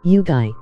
You guy.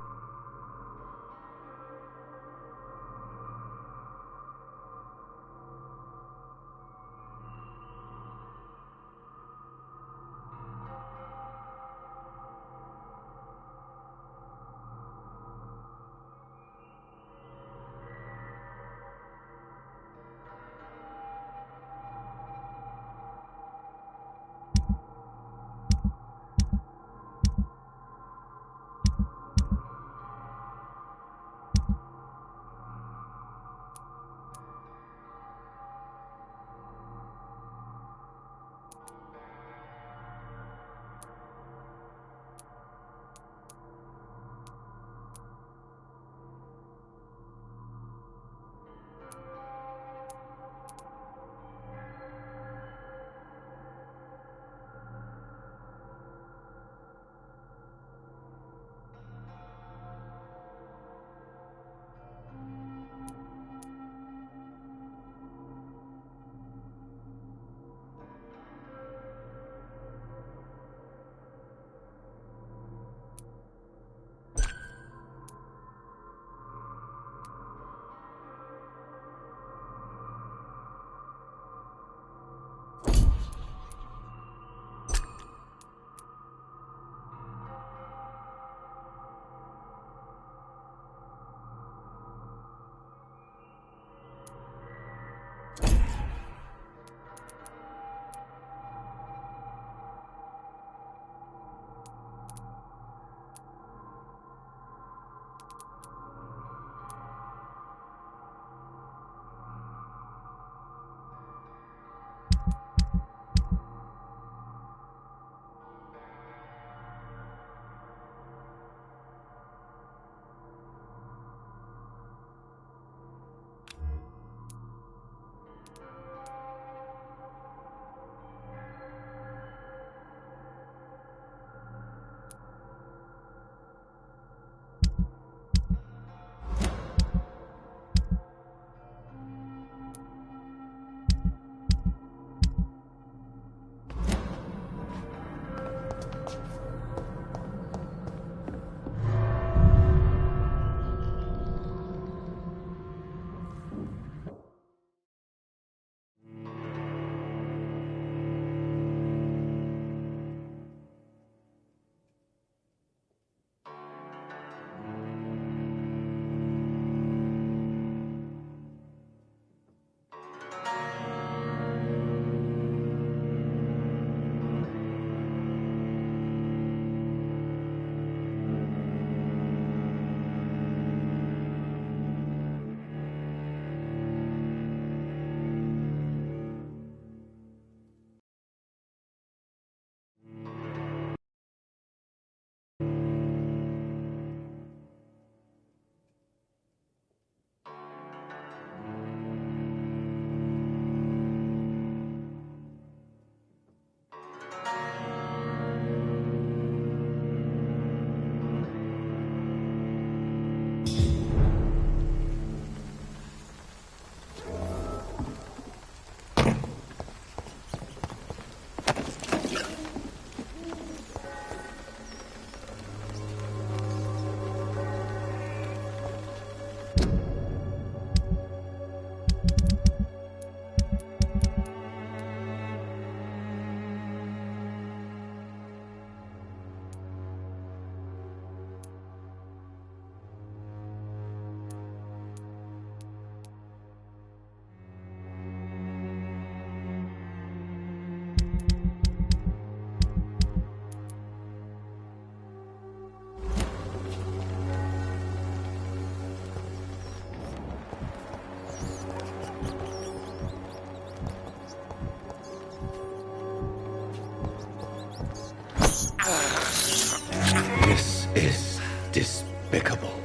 is despicable.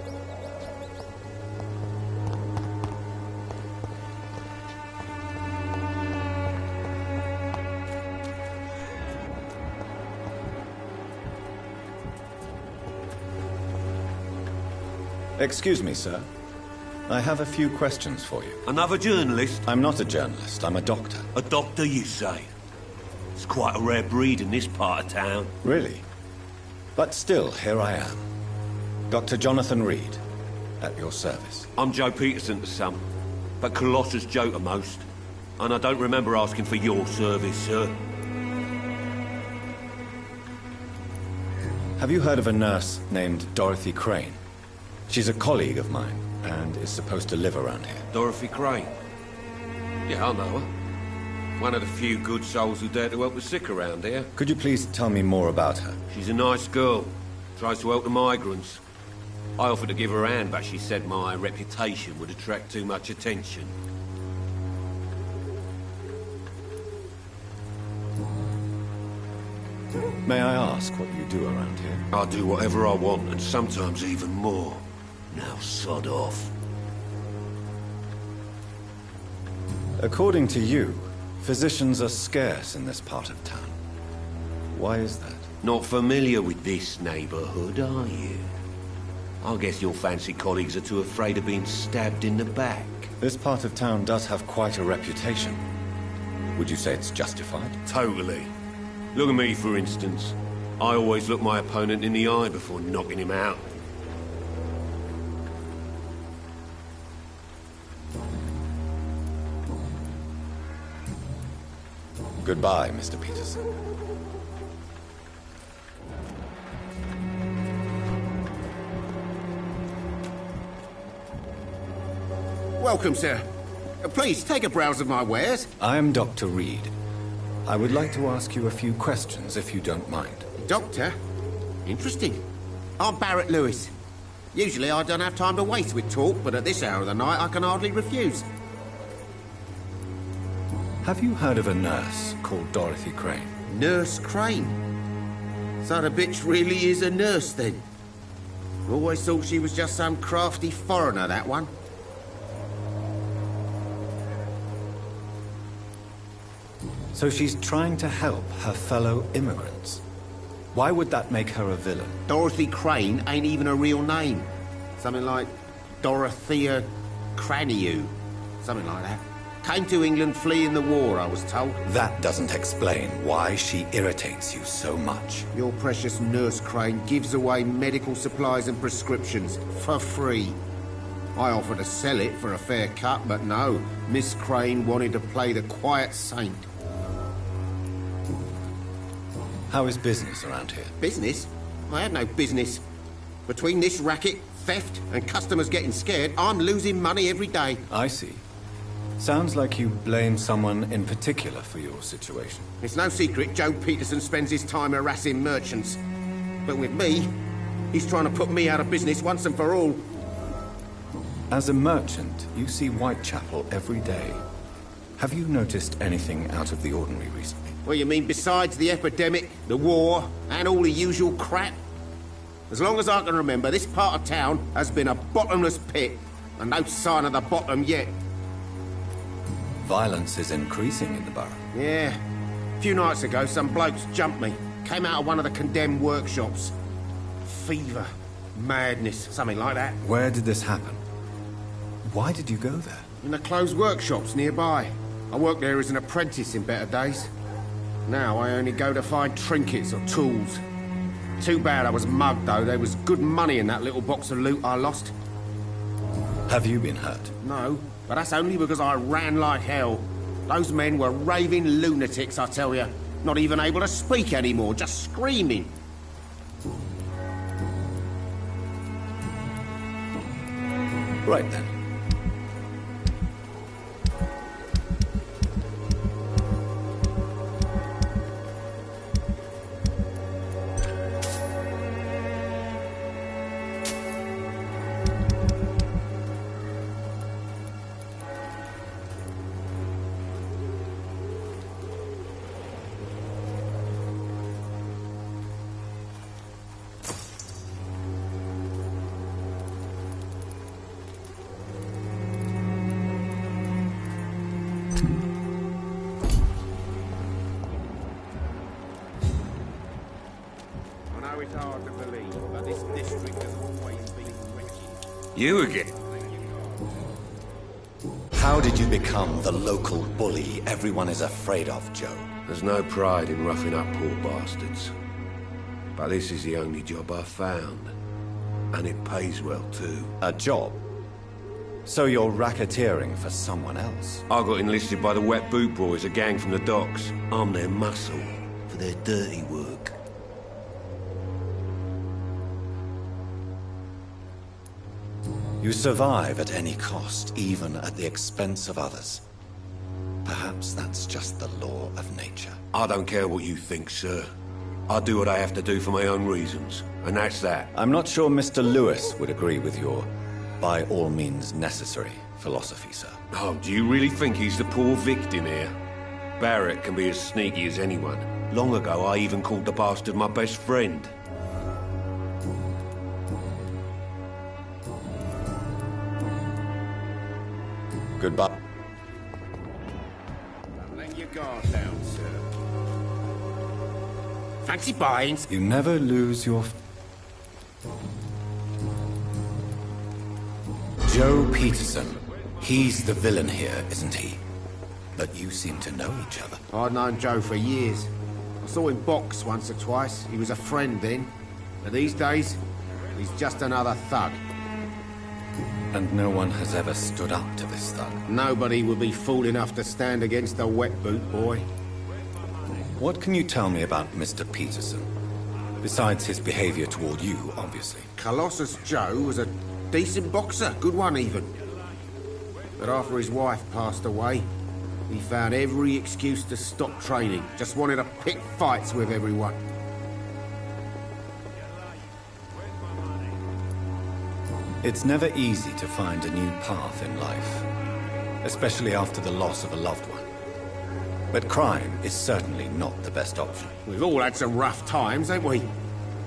Excuse me, sir. I have a few questions for you. Another journalist? I'm not a journalist, I'm a doctor. A doctor, you say? It's quite a rare breed in this part of town. Really? But still, here I am. Dr. Jonathan Reed, at your service. I'm Joe Peterson to some, but Colossus Joe to most. And I don't remember asking for your service, sir. Have you heard of a nurse named Dorothy Crane? She's a colleague of mine, and is supposed to live around here. Dorothy Crane? Yeah, I know her. One of the few good souls who dare to help the sick around here. Could you please tell me more about her? She's a nice girl. Tries to help the migrants. I offered to give her a hand, but she said my reputation would attract too much attention. May I ask what you do around here? I do whatever I want, and sometimes even more. Now sod off. According to you, physicians are scarce in this part of town. Why is that? Not familiar with this neighborhood, are you? I guess your fancy colleagues are too afraid of being stabbed in the back. This part of town does have quite a reputation. Would you say it's justified? Totally. Look at me, for instance. I always look my opponent in the eye before knocking him out. Goodbye, Mr. Peterson. Welcome, sir. Please, take a browse of my wares. I am Dr. Reed. I would like to ask you a few questions, if you don't mind. Doctor? Interesting. I'm Barrett Lewis. Usually I don't have time to waste with talk, but at this hour of the night I can hardly refuse. Have you heard of a nurse called Dorothy Crane? Nurse Crane? So the bitch really is a nurse, then? Always thought she was just some crafty foreigner, that one. So she's trying to help her fellow immigrants. Why would that make her a villain? Dorothy Crane ain't even a real name. Something like Dorothea Craniu. Something like that. Came to England fleeing the war, I was told. That doesn't explain why she irritates you so much. Your precious Nurse Crane gives away medical supplies and prescriptions for free. I offered to sell it for a fair cut, but no. Miss Crane wanted to play the quiet saint. How is business around here? Business? I have no business. Between this racket, theft, and customers getting scared, I'm losing money every day. I see. Sounds like you blame someone in particular for your situation. It's no secret Joe Peterson spends his time harassing merchants. But with me, he's trying to put me out of business once and for all. As a merchant, you see Whitechapel every day. Have you noticed anything out of the ordinary recently? Well, you mean besides the epidemic, the war, and all the usual crap? As long as I can remember, this part of town has been a bottomless pit, and no sign of the bottom yet. Violence is increasing in the borough. Yeah. A few nights ago, some blokes jumped me. Came out of one of the condemned workshops. Fever, madness, something like that. Where did this happen? Why did you go there? In the closed workshops nearby. I worked there as an apprentice in better days. Now I only go to find trinkets or tools. Too bad I was mugged, though. There was good money in that little box of loot I lost. Have you been hurt? No, but that's only because I ran like hell. Those men were raving lunatics, I tell you. Not even able to speak anymore, just screaming. Right then. it's hard to believe, but this district has always been wretched. You again? How did you become the local bully everyone is afraid of, Joe? There's no pride in roughing up poor bastards. But this is the only job I've found. And it pays well, too. A job? So you're racketeering for someone else? I got enlisted by the Wet Boot Boys, a gang from the docks. I'm their muscle for their dirty work. You survive at any cost, even at the expense of others. Perhaps that's just the law of nature. I don't care what you think, sir. I do what I have to do for my own reasons, and that's that. I'm not sure Mr. Lewis would agree with your by all means necessary philosophy, sir. Oh, do you really think he's the poor victim here? Barrett can be as sneaky as anyone. Long ago, I even called the bastard my best friend. Goodbye. Don't let your guard down, sir. Fancy buying? You never lose your... Joe Peterson. He's the villain here, isn't he? But you seem to know each other. I'd known Joe for years. I saw him box once or twice. He was a friend then. But these days, he's just another thug. And no one has ever stood up to this thug. Nobody would be fool enough to stand against the Wet Boot Boy. What can you tell me about Mr. Peterson? Besides his behavior toward you, obviously. Colossus Joe was a decent boxer, good one even. But after his wife passed away, he found every excuse to stop training. Just wanted to pick fights with everyone. It's never easy to find a new path in life, especially after the loss of a loved one. But crime is certainly not the best option. We've all had some rough times, ain't we?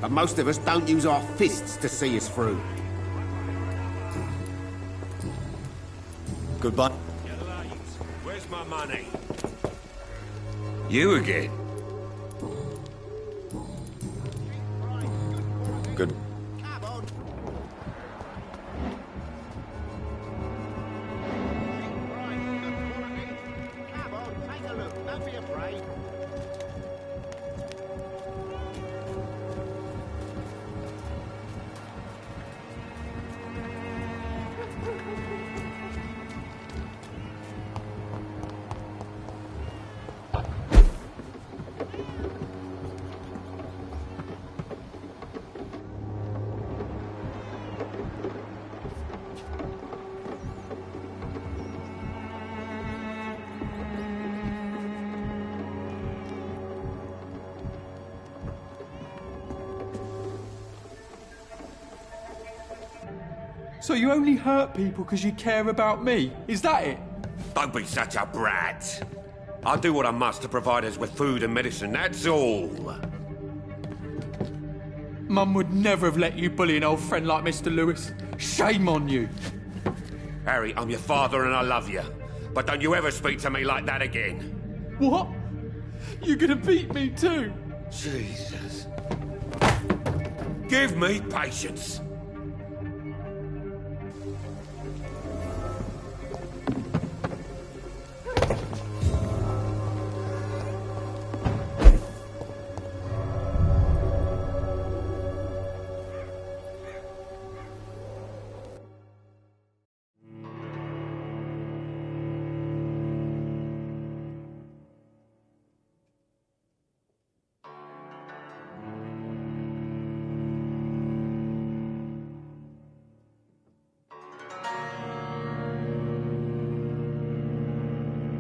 But most of us don't use our fists to see us through. Goodbye. Where's my money? You again? Good. So you only hurt people because you care about me? Is that it? Don't be such a brat. I'll do what I must to provide us with food and medicine, that's all. Mum would never have let you bully an old friend like Mr. Lewis. Shame on you. Harry, I'm your father and I love you. But don't you ever speak to me like that again. What? You're gonna beat me too? Jesus. Give me patience.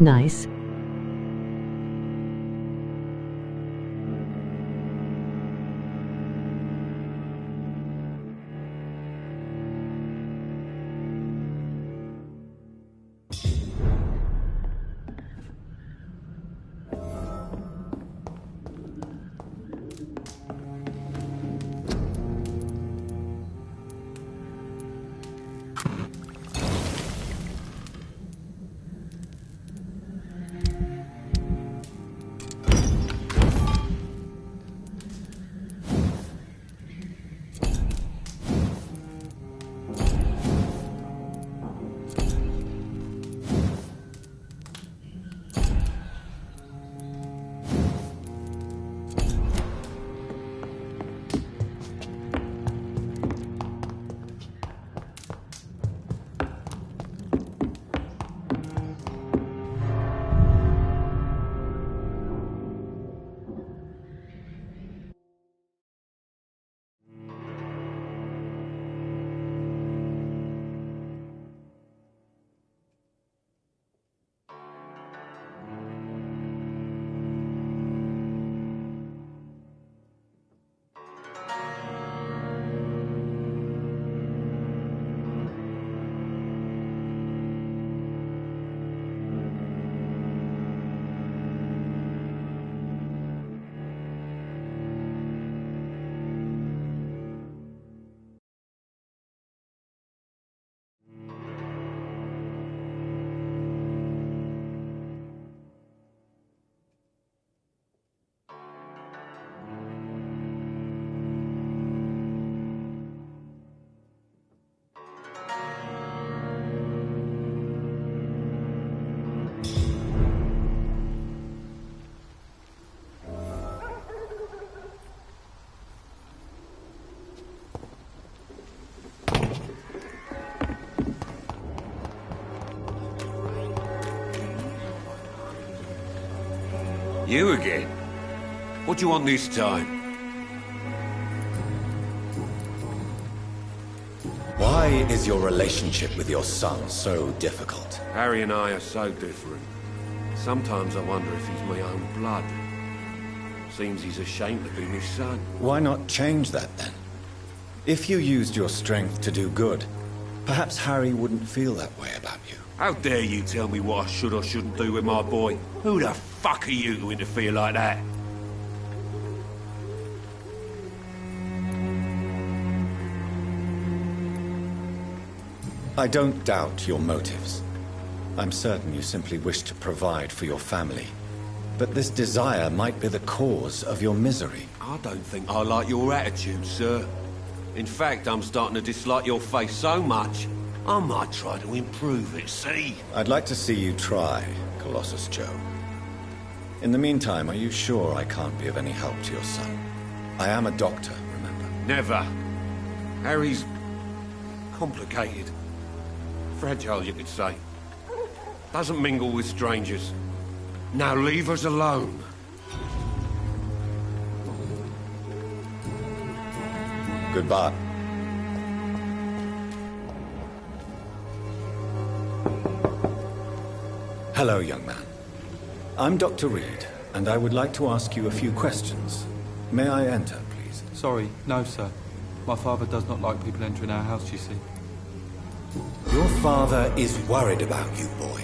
Nice. You again? What do you want this time? Why is your relationship with your son so difficult? Harry and I are so different. Sometimes I wonder if he's my own blood. Seems he's ashamed to be my son. Why not change that then? If you used your strength to do good, perhaps Harry wouldn't feel that way about you. How dare you tell me what I should or shouldn't do with my boy? Who the fuck are you to interfere like that? I don't doubt your motives. I'm certain you simply wish to provide for your family. But this desire might be the cause of your misery. I don't think I like your attitude, sir. In fact, I'm starting to dislike your face so much, I might try to improve it, see? I'd like to see you try, Colossus Joe. In the meantime, are you sure I can't be of any help to your son? I am a doctor, remember? Never. Harry's complicated. Fragile, you could say. Doesn't mingle with strangers. Now leave us alone. Goodbye. Hello, young man. I'm Dr. Reed, and I would like to ask you a few questions. May I enter, please? Sorry, no, sir. My father does not like people entering our house, you see. Your father is worried about you, boy.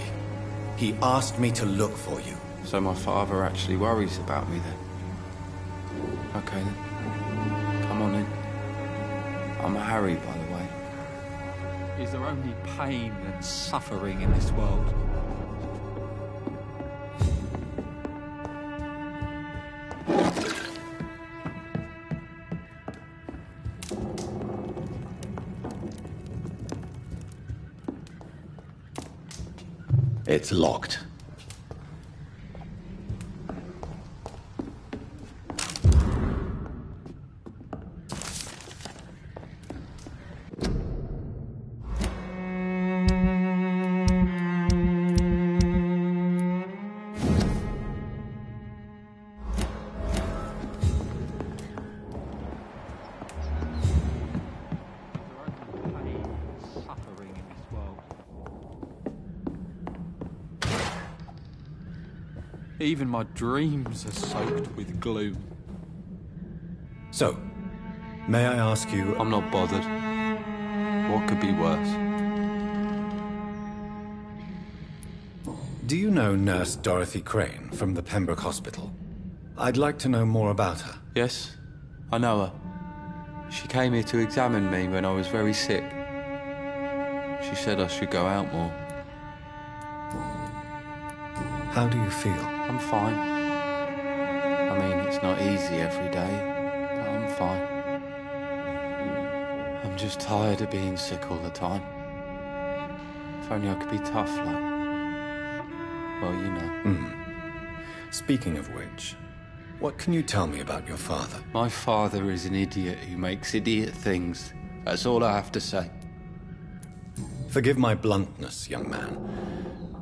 He asked me to look for you. So my father actually worries about me then? Okay then. Come on in. I'm Harry, by the way. Is there only pain and suffering in this world? It's locked. Even my dreams are soaked with gloom. So, may I ask you... I'm not bothered. What could be worse? Do you know Nurse Dorothy Crane from the Pembroke Hospital? I'd like to know more about her. Yes, I know her. She came here to examine me when I was very sick. She said I should go out more. How do you feel? I'm fine. I mean, it's not easy every day, but I'm fine. I'm just tired of being sick all the time. If only I could be tough, like... well, you know. Speaking of which, what can you tell me about your father? My father is an idiot who makes idiot things. That's all I have to say. Forgive my bluntness, young man,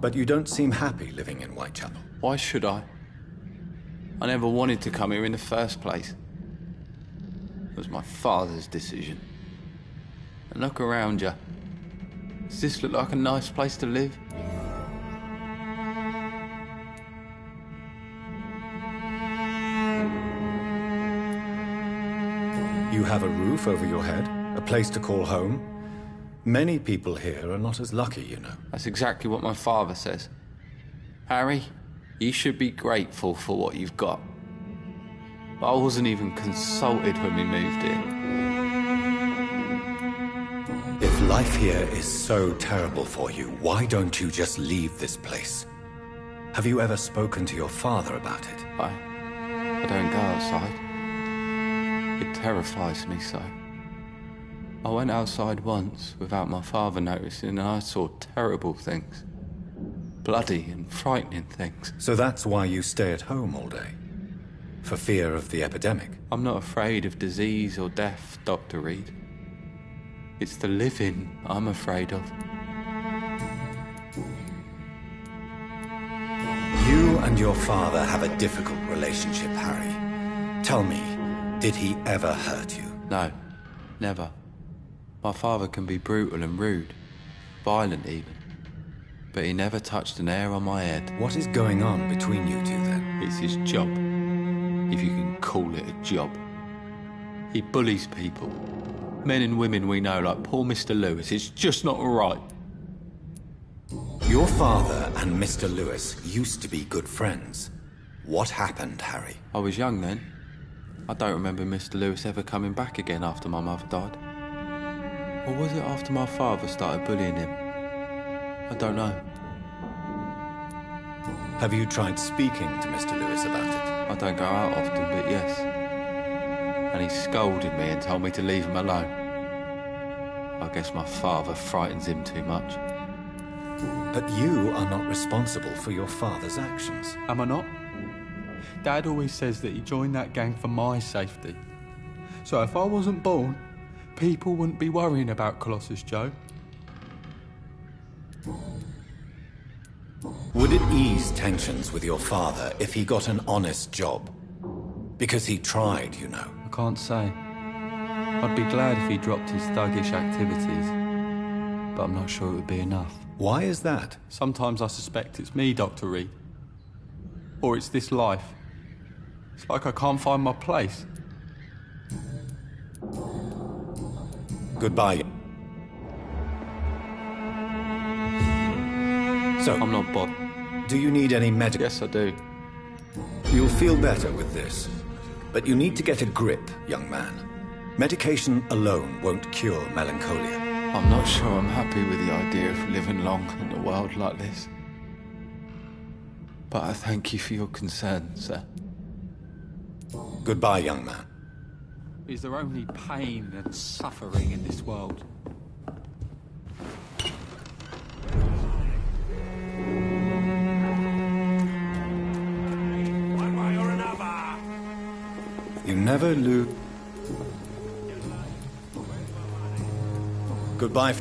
but you don't seem happy living in Whitechapel. Why should I? I never wanted to come here in the first place. It was my father's decision. And look around you. Does this look like a nice place to live? You have a roof over your head, a place to call home. Many people here are not as lucky, you know. That's exactly what my father says. Harry, you should be grateful for what you've got. But I wasn't even consulted when we moved here. If life here is so terrible for you, why don't you just leave this place? Have you ever spoken to your father about it? I don't go outside. It terrifies me so. I went outside once without my father noticing and I saw terrible things. Bloody and frightening things. So that's why you stay at home all day? For fear of the epidemic? I'm not afraid of disease or death, Dr. Reed. It's the living I'm afraid of. You and your father have a difficult relationship, Harry? Tell me, did he ever hurt you? No, never. My father can be brutal and rude, violent even. But he never touched an hair on my head. What is going on between you two then? It's his job, if you can call it a job. He bullies people. Men and women we know, like poor Mr. Lewis. It's just not right. Your father and Mr. Lewis used to be good friends. What happened, Harry? I was young then. I don't remember Mr. Lewis ever coming back again after my mother died. Or was it after my father started bullying him? I don't know. Have you tried speaking to Mr. Lewis about it? I don't go out often, but yes. And he scolded me and told me to leave him alone. I guess my father frightens him too much. But you are not responsible for your father's actions. Am I not? Dad always says that he joined that gang for my safety. So if I wasn't born, people wouldn't be worrying about Colossus Joe. Would it ease tensions with your father if he got an honest job? Because he tried, you know. I can't say. I'd be glad if he dropped his thuggish activities, but I'm not sure it would be enough. Why is that? Sometimes I suspect it's me, Dr. Reed. Or it's this life. It's like I can't find my place. Goodbye. So, I'm not bothered. do you need any medical? Yes, I do. You'll feel better with this. But you need to get a grip, young man. Medication alone won't cure melancholia. I'm not sure I'm happy with the idea of living long in a world like this. But I thank you for your concern, sir. Goodbye, young man. Is there only pain and suffering in this world? You never lose. Goodbye.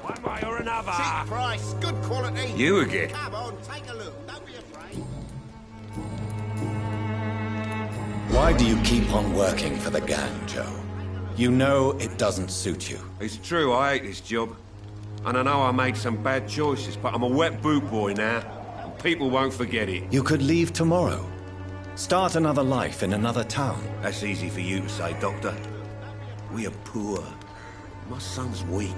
One way or another. Cheap price, good quality. You again? Come on, take a look. Don't be afraid. Why do you keep on working for the gang, Joe? You know it doesn't suit you. It's true, I hate this job. And I know I made some bad choices, but I'm a wet boot boy now. And people won't forget it. You could leave tomorrow. Start another life in another town. That's easy for you to say, Doctor. We are poor. My son's weak.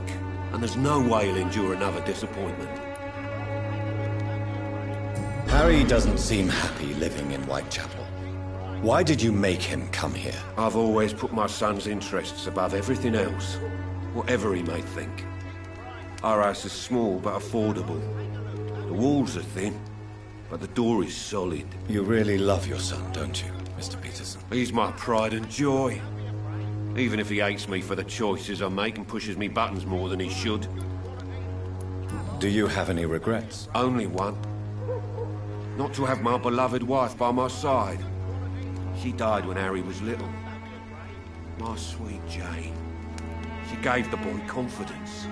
And there's no way he'll endure another disappointment. Harry doesn't seem happy living in Whitechapel. Why did you make him come here? I've always put my son's interests above everything else, whatever he may think. Our house is small but affordable. The walls are thin, but the door is solid. You really love your son, don't you, Mr. Peterson? He's my pride and joy. Even if he hates me for the choices I make and pushes me buttons more than he should. Do you have any regrets? Only one. Not to have my beloved wife by my side. She died when Harry was little. My sweet Jane. She gave the boy confidence.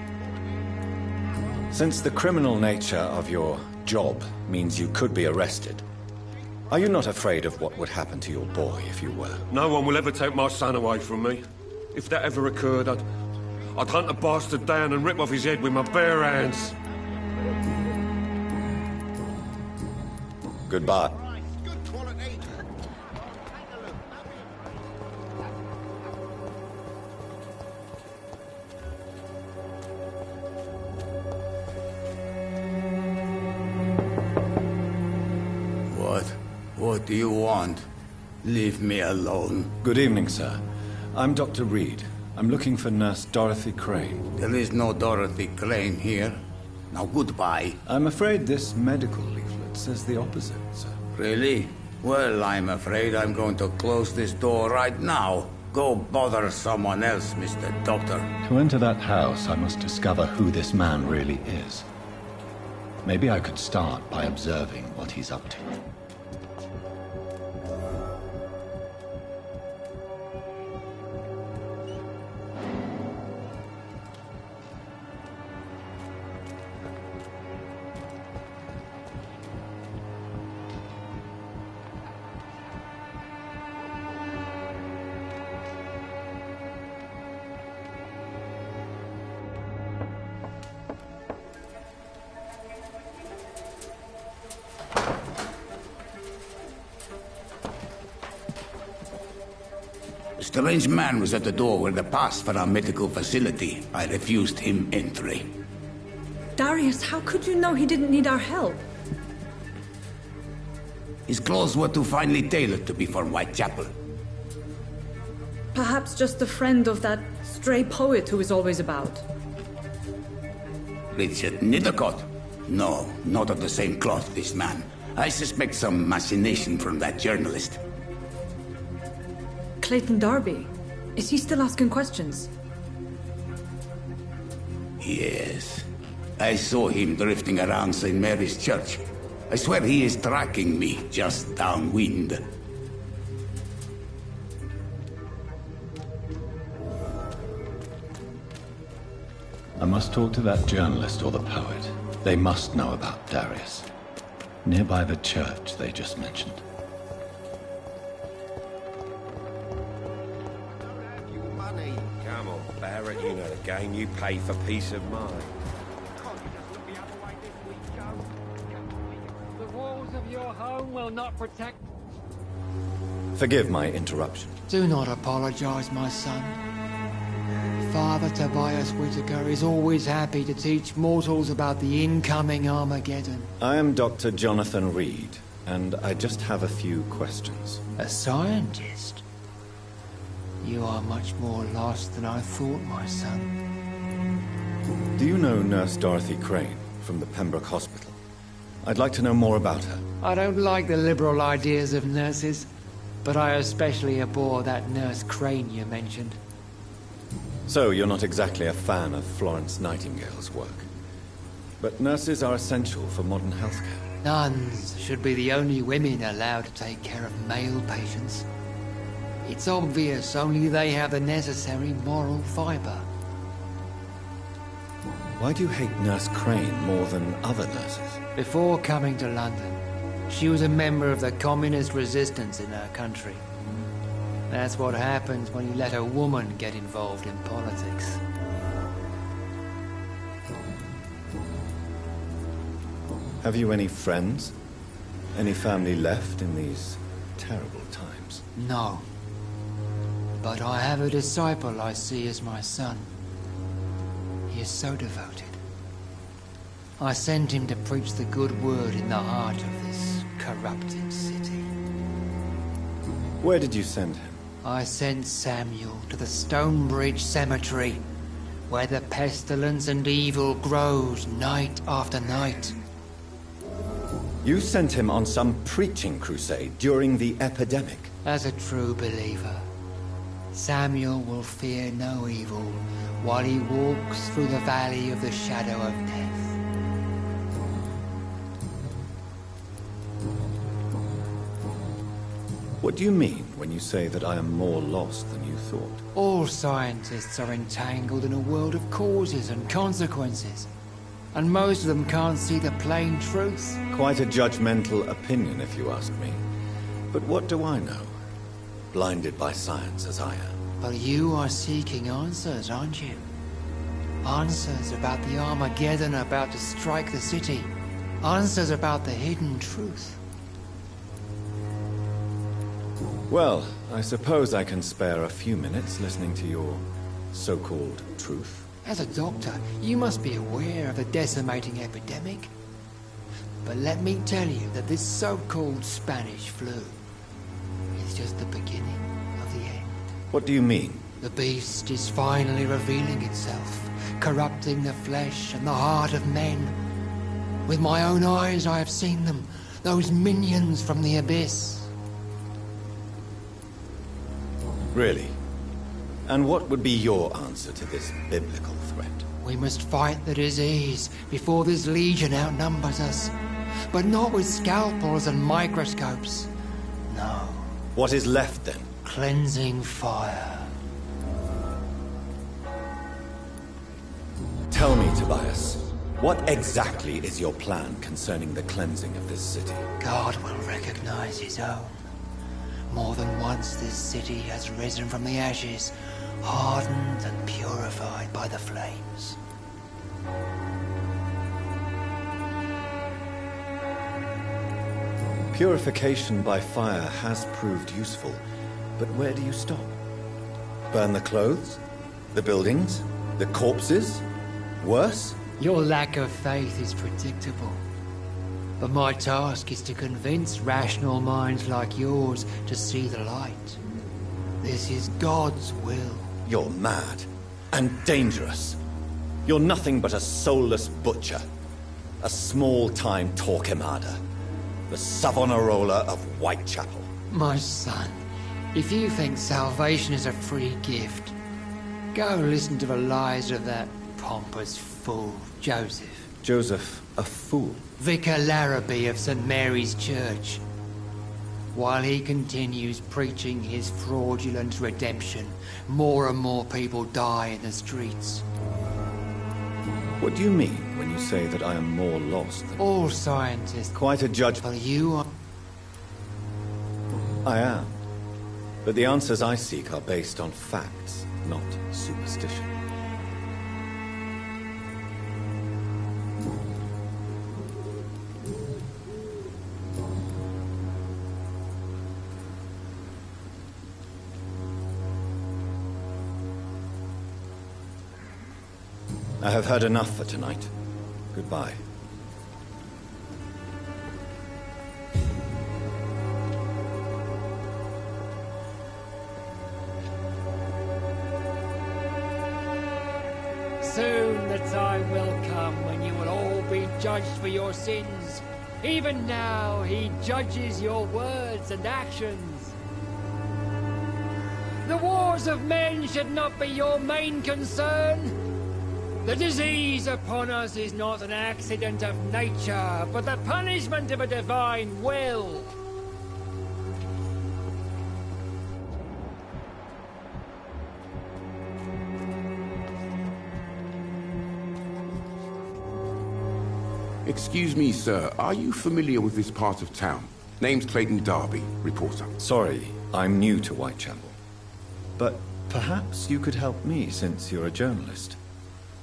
Since the criminal nature of your job means you could be arrested, are you not afraid of what would happen to your boy if you were? No one will ever take my son away from me. If that ever occurred, I'd hunt the bastard down and rip off his head with my bare hands. Goodbye. Good quality. What do you want? Leave me alone. Good evening, sir. I'm Dr. Reed. I'm looking for Nurse Dorothy Crane. There is no Dorothy Crane here. Now goodbye. I'm afraid this medical leaflet says the opposite, sir. Really? Well, I'm afraid I'm going to close this door right now. Go bother someone else, Mr. Doctor. To enter that house, I must discover who this man really is. Maybe I could start by observing what he's up to. Strange man was at the door with a pass for our medical facility. I refused him entry. Darius, how could you know he didn't need our help? His clothes were too finely tailored to be for Whitechapel. Perhaps just a friend of that stray poet who is always about. Richard Nithercott? No, not of the same cloth, this man. I suspect some machination from that journalist. Clayton Darby. Is he still asking questions? Yes. I saw him drifting around St. Mary's Church. I swear he is tracking me just downwind. I must talk to that journalist or the poet. They must know about Darius. Nearby the church they just mentioned. Money. Come on, Barrett, you know the game. You pay for peace of mind. The walls of your home will not protect... Forgive my interruption. Do not apologize, my son. Father Tobias Whitaker is always happy to teach mortals about the incoming Armageddon. I am Dr. Jonathan Reed, and I just have a few questions. A scientist? You are much more lost than I thought, my son. Do you know Nurse Dorothy Crane from the Pembroke Hospital? I'd like to know more about her. I don't like the liberal ideas of nurses, but I especially abhor that Nurse Crane you mentioned. So, you're not exactly a fan of Florence Nightingale's work. But nurses are essential for modern healthcare. Nuns should be the only women allowed to take care of male patients. It's obvious only they have the necessary moral fiber. Why do you hate Nurse Crane more than other nurses? Before coming to London, she was a member of the communist resistance in her country. That's what happens when you let a woman get involved in politics. Have you any friends? Any family left in these terrible times? No. But I have a disciple I see as my son. He is so devoted. I sent him to preach the good word in the heart of this corrupted city. Where did you send him? I sent Samuel to the Stonebridge Cemetery, where the pestilence and evil grows night after night. You sent him on some preaching crusade during the epidemic. As a true believer, Samuel will fear no evil while he walks through the valley of the shadow of death. What do you mean when you say that I am more lost than you thought? All scientists are entangled in a world of causes and consequences, and most of them can't see the plain truth. Quite a judgmental opinion, if you ask me. But what do I know? Blinded by science as I am. But you are seeking answers, aren't you? Answers about the Armageddon about to strike the city. Answers about the hidden truth. Well, I suppose I can spare a few minutes listening to your so-called truth. As a doctor, you must be aware of the decimating epidemic. But let me tell you that this so-called Spanish flu is just the beginning of the end. What do you mean? The beast is finally revealing itself, corrupting the flesh and the heart of men. With my own eyes I have seen them, those minions from the abyss. Really? And what would be your answer to this biblical threat? We must fight the disease before this legion outnumbers us. But not with scalpels and microscopes. No. What is left then? Cleansing fire. Tell me, Tobias, what exactly is your plan concerning the cleansing of this city? God will recognize his own. More than once this city has risen from the ashes, hardened and purified by the flames. Purification by fire has proved useful, but where do you stop? Burn the clothes? The buildings? The corpses? Worse? Your lack of faith is predictable. But my task is to convince rational minds like yours to see the light. This is God's will. You're mad. And dangerous. You're nothing but a soulless butcher. A small-time Torquemada. The Savonarola of Whitechapel. My son, if you think salvation is a free gift, go listen to the lies of that pompous fool, Joseph. Joseph, a fool? Vicar Larrabee of St. Mary's Church. While he continues preaching his fraudulent redemption, more and more people die in the streets. What do you mean when you say that I am more lost than... All scientists... Quite a judgment. But you are... I am. But the answers I seek are based on facts, not superstition. I have heard enough for tonight. Goodbye. Soon the time will come when you will all be judged for your sins. Even now, he judges your words and actions. The wars of men should not be your main concern. The disease upon us is not an accident of nature, but the punishment of a divine will. Excuse me, sir. Are you familiar with this part of town? Name's Clayton Darby, reporter. Sorry, I'm new to Whitechapel. But perhaps you could help me since you're a journalist.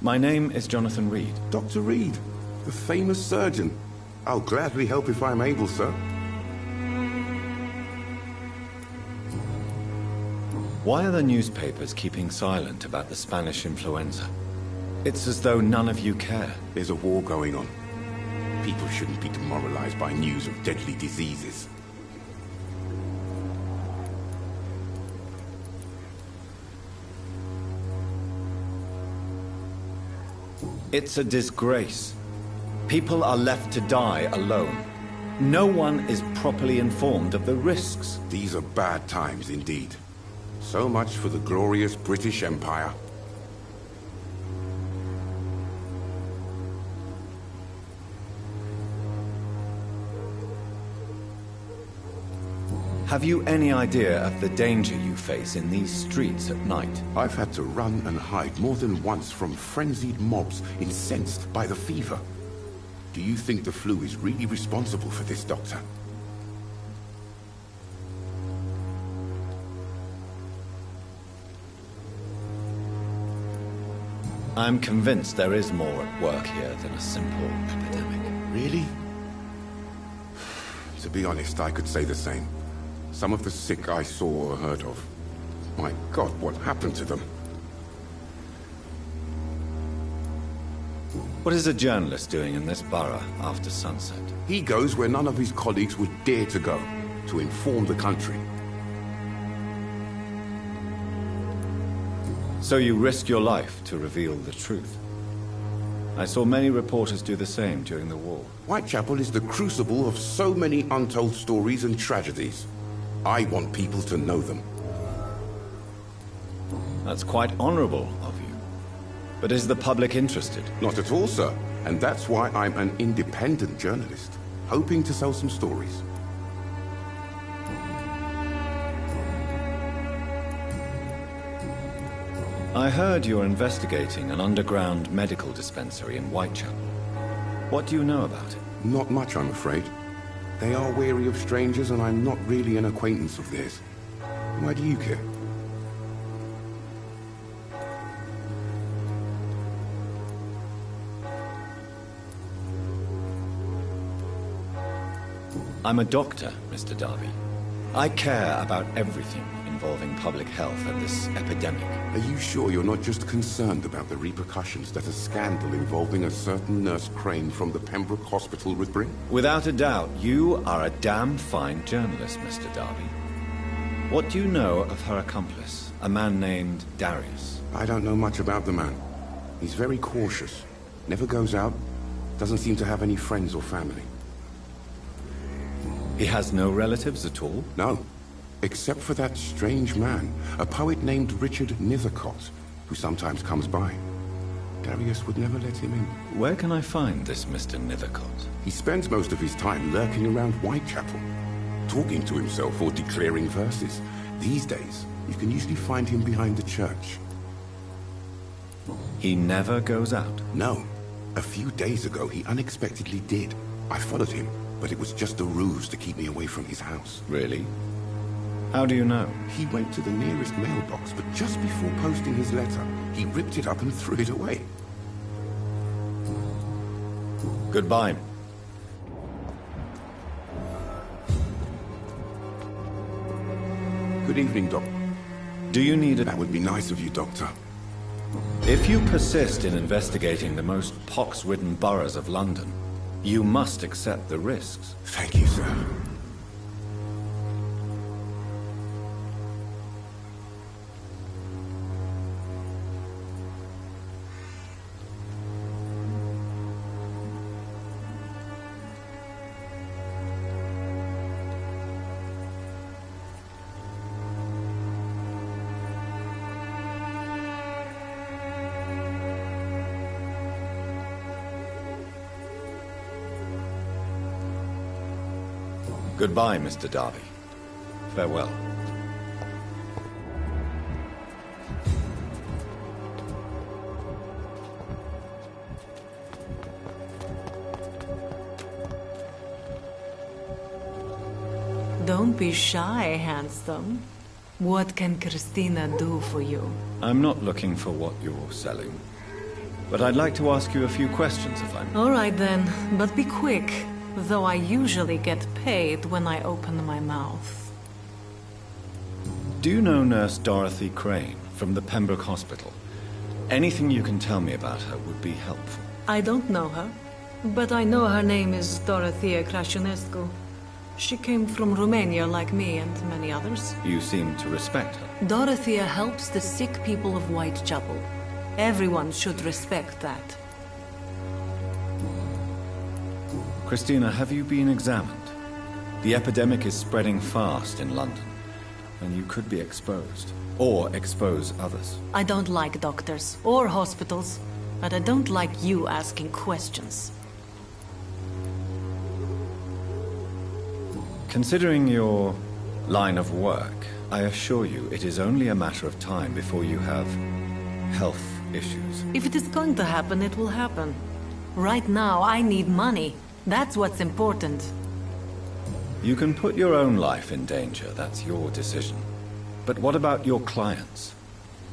My name is Jonathan Reed. Dr. Reed, the famous surgeon. I'll gladly help if I'm able, sir. Why are the newspapers keeping silent about the Spanish influenza? It's as though none of you care. There's a war going on. People shouldn't be demoralized by news of deadly diseases. It's a disgrace. People are left to die alone. No one is properly informed of the risks. These are bad times indeed. So much for the glorious British Empire. Have you any idea of the danger you face in these streets at night? I've had to run and hide more than once from frenzied mobs incensed by the fever. Do you think the flu is really responsible for this, Doctor? I'm convinced there is more at work here than a simple epidemic. Really? To be honest, I could say the same. Some of the sick I saw or heard of. My God, what happened to them? What is a journalist doing in this borough after sunset? He goes where none of his colleagues would dare to go, to inform the country. So you risk your life to reveal the truth. I saw many reporters do the same during the war. Whitechapel is the crucible of so many untold stories and tragedies. I want people to know them. That's quite honorable of you. But is the public interested? Not at all, sir. And that's why I'm an independent journalist, hoping to sell some stories. I heard you're investigating an underground medical dispensary in Whitechapel. What do you know about it? Not much, I'm afraid. They are wary of strangers, and I'm not really an acquaintance of theirs. Why do you care? I'm a doctor, Mr. Darby. I care about everything involving public health and this epidemic. Are you sure you're not just concerned about the repercussions that a scandal involving a certain Nurse Crane from the Pembroke Hospital would bring? Without a doubt, you are a damn fine journalist, Mr. Darby. What do you know of her accomplice, a man named Darius? I don't know much about the man. He's very cautious. Never goes out. Doesn't seem to have any friends or family. He has no relatives at all? No. Except for that strange man, a poet named Richard Nithercott, who sometimes comes by. Darius would never let him in. Where can I find this Mr. Nithercott? He spends most of his time lurking around Whitechapel, talking to himself or declaring verses. These days, you can usually find him behind the church. He never goes out? No. A few days ago, he unexpectedly did. I followed him, but it was just a ruse to keep me away from his house. Really? How do you know? He went to the nearest mailbox, but just before posting his letter, he ripped it up and threw it away. Goodbye. Good evening, Doc. Do you need a... That would be nice of you, Doctor. If you persist in investigating the most pox-ridden boroughs of London, you must accept the risks. Thank you, sir. Goodbye, Mr. Darby. Farewell. Don't be shy, handsome. What can Christina do for you? I'm not looking for what you're selling. But I'd like to ask you a few questions, if I may. All right then, but be quick. Though I usually get paid when I open my mouth. Do you know Nurse Dorothy Crane from the Pembroke Hospital? Anything you can tell me about her would be helpful. I don't know her, but I know her name is Dorothea Crăciunescu. She came from Romania like me and many others. You seem to respect her. Dorothea helps the sick people of Whitechapel. Everyone should respect that. Christina, have you been examined? The epidemic is spreading fast in London, and you could be exposed, or expose others. I don't like doctors or hospitals, but I don't like you asking questions. Considering your line of work, I assure you it is only a matter of time before you have health issues. If it is going to happen, it will happen. Right now, I need money. That's what's important. You can put your own life in danger, that's your decision. But what about your clients?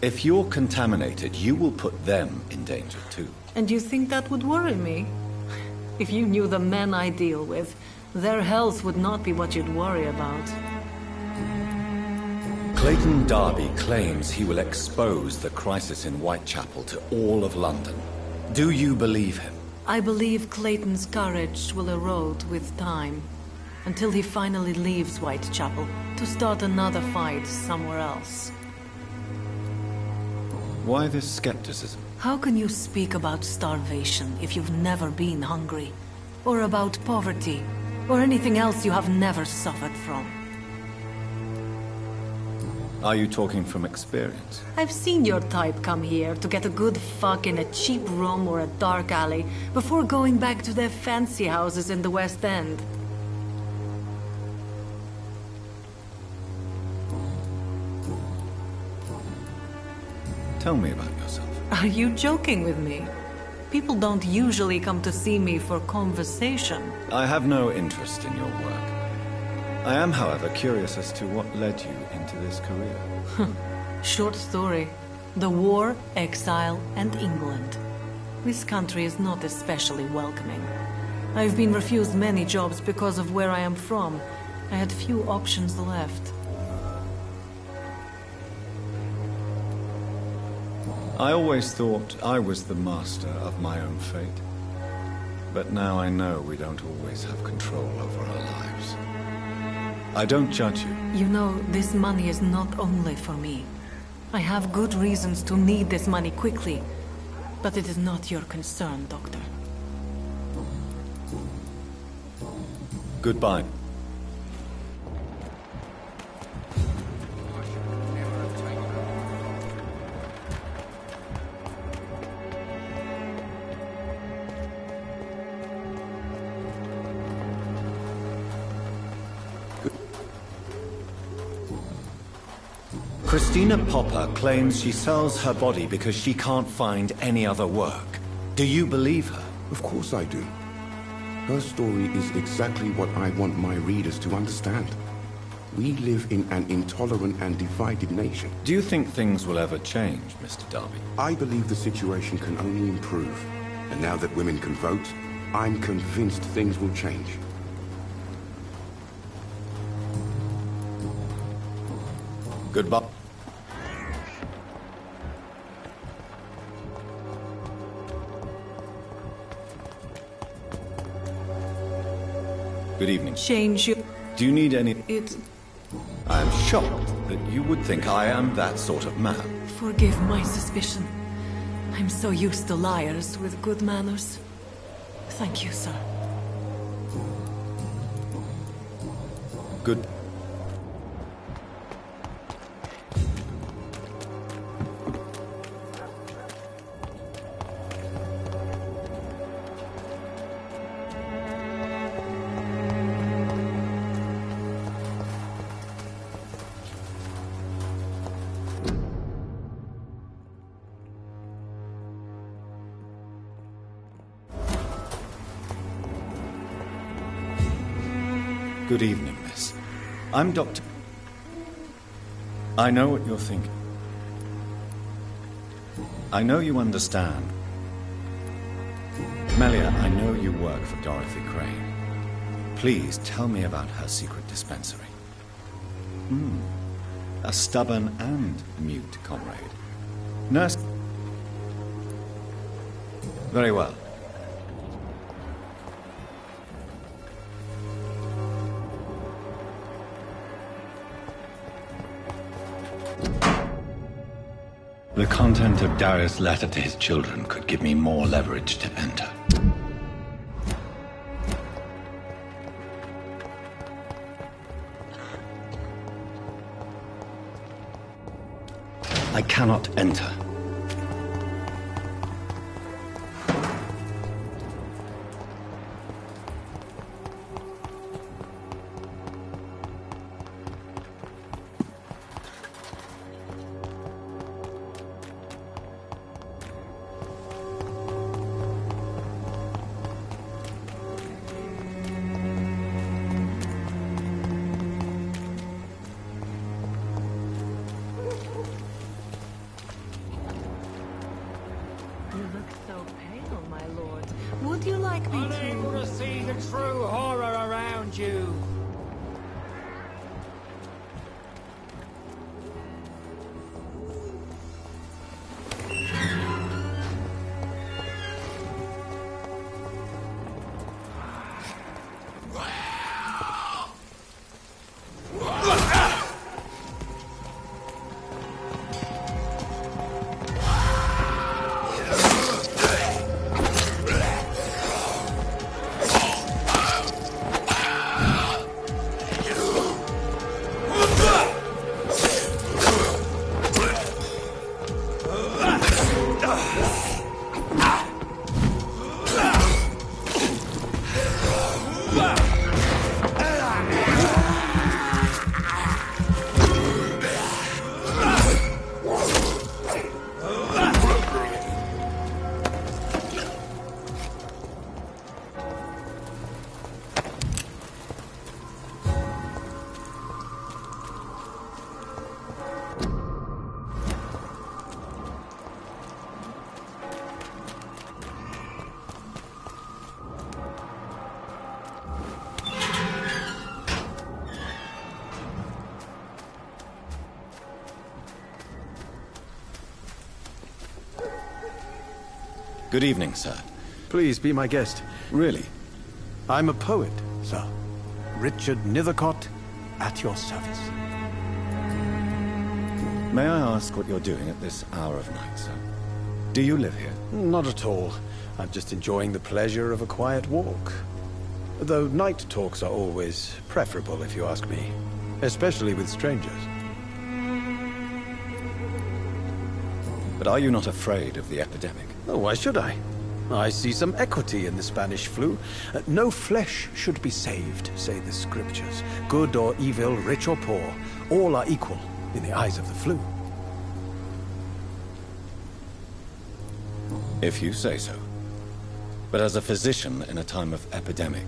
If you're contaminated, you will put them in danger too. And you think that would worry me? If you knew the men I deal with, their health would not be what you'd worry about. Clayton Darby claims he will expose the crisis in Whitechapel to all of London. Do you believe him? I believe Clayton's courage will erode with time, until he finally leaves Whitechapel to start another fight somewhere else. Why this skepticism? How can you speak about starvation if you've never been hungry? Or about poverty? Or anything else you have never suffered from? Are you talking from experience? I've seen your type come here to get a good fuck in a cheap room or a dark alley before going back to their fancy houses in the West End. Tell me about yourself. Are you joking with me? People don't usually come to see me for conversation. I have no interest in your work. I am, however, curious as to what led you into this career. Short story. The war, exile, and England. This country is not especially welcoming. I've been refused many jobs because of where I am from, I had few options left. I always thought I was the master of my own fate. But now I know we don't always have control over our lives. I don't judge you. You know, this money is not only for me. I have good reasons to need this money quickly. But it is not your concern, Doctor. Goodbye. Christina Popper claims she sells her body because she can't find any other work. Do you believe her? Of course I do. Her story is exactly what I want my readers to understand. We live in an intolerant and divided nation. Do you think things will ever change, Mr. Darby? I believe the situation can only improve. And now that women can vote, I'm convinced things will change. Goodbye. Good evening. Change you. Do you need any... It... I am shocked that you would think I am that sort of man. Forgive my suspicion. I'm so used to liars with good manners. Thank you, sir. Good... Good evening, miss. I'm Dr. I know what you're thinking. I know you understand. Melia, I know you work for Dorothy Crane. Please tell me about her secret dispensary. A stubborn and mute comrade. Nurse... Very well. The content of Darius' letter to his children could give me more leverage to enter. I cannot enter. Good evening, sir. Please be my guest. Really? I'm a poet, sir. Richard Nethercott, at your service. May I ask what you're doing at this hour of night, sir? Do you live here? Not at all. I'm just enjoying the pleasure of a quiet walk. Though night talks are always preferable, if you ask me. Especially with strangers. But are you not afraid of the epidemic? Oh, why should I? I see some equity in the Spanish flu. No flesh should be saved, say the scriptures. Good or evil, rich or poor, all are equal in the eyes of the flu. If you say so. But as a physician in a time of epidemic,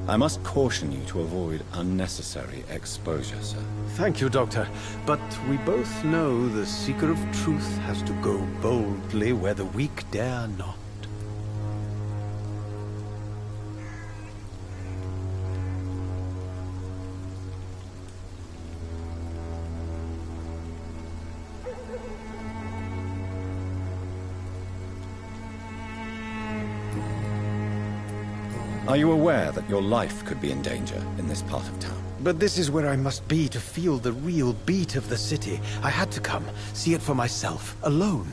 I must caution you to avoid unnecessary exposure, sir. Thank you, Doctor. But we both know the seeker of truth has to go boldly where the weak dare not. Are you aware that your life could be in danger in this part of town? But this is where I must be to feel the real beat of the city. I had to come, see it for myself, alone.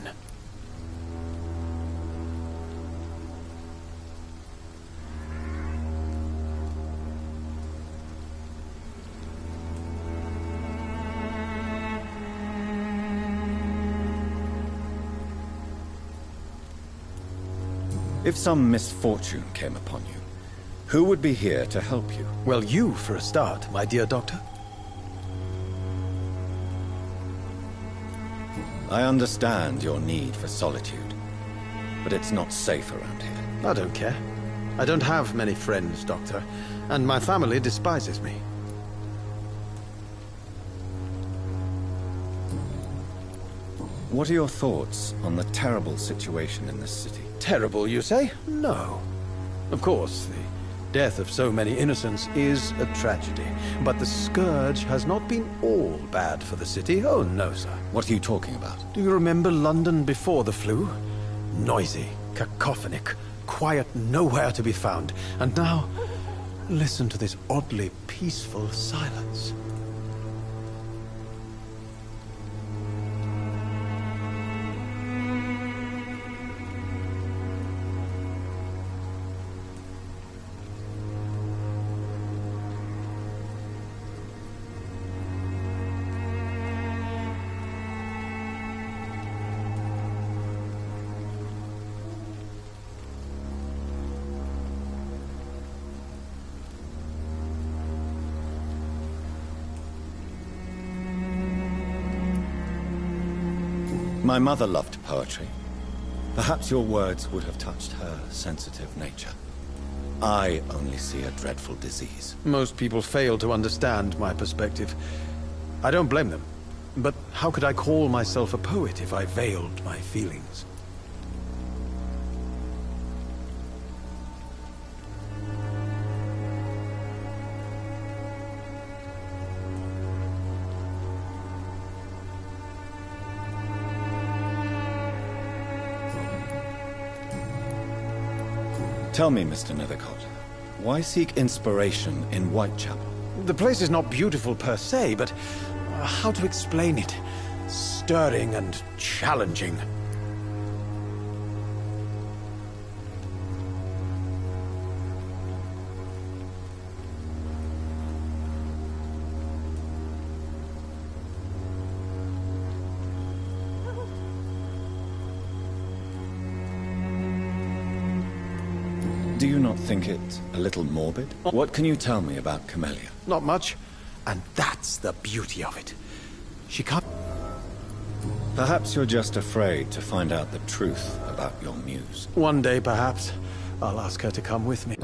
If some misfortune came upon you, who would be here to help you? Well, you, for a start, my dear Doctor. I understand your need for solitude, but it's not safe around here. I don't care. I don't have many friends, Doctor, and my family despises me. What are your thoughts on the terrible situation in this city? Terrible, you say? No. Of course, the death of so many innocents is a tragedy, but the scourge has not been all bad for the city. Oh, no, sir. What are you talking about? Do you remember London before the flu? Noisy, cacophonic, quiet nowhere to be found. And now, listen to this oddly peaceful silence. My mother loved poetry. Perhaps your words would have touched her sensitive nature. I only see a dreadful disease. Most people fail to understand my perspective. I don't blame them. But how could I call myself a poet if I veiled my feelings? Tell me, Mr. Nethercott, why seek inspiration in Whitechapel? The place is not beautiful per se, but how to explain it? Stirring and challenging. Do you not think it a little morbid? What can you tell me about Camellia? Not much. And that's the beauty of it. She can't... Perhaps you're just afraid to find out the truth about your muse. One day, perhaps, I'll ask her to come with me.